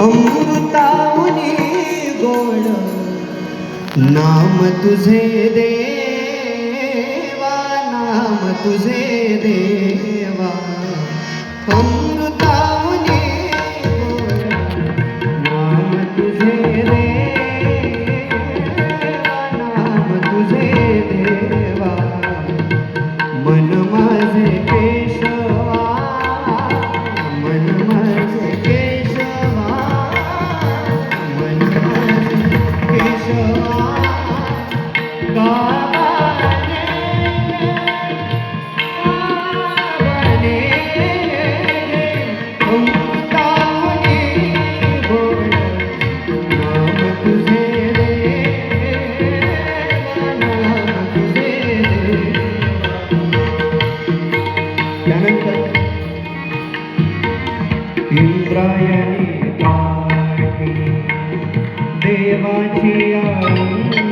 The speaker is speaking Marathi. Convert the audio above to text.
अमृताहुनी गोड नाम तुझे देवा, नाम तुझे देवा. अमृताहुनी गोड नाम तुझे देवा, नाम तुझे देवा. मन माझे केशवा, मन माझे केशवा, मन माझे केशवा. गावाने अमृताहुनी गोड नाम तुझे देवा, नाम तुझे देवा. त्यानंतर इंद्रायणी पाठी देवाची आरती